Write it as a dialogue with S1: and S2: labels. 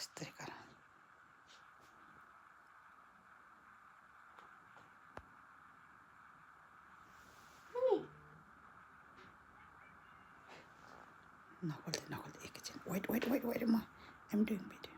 S1: stryka den. No, hold it, Ikichin. Wait, Ma. I'm doing video.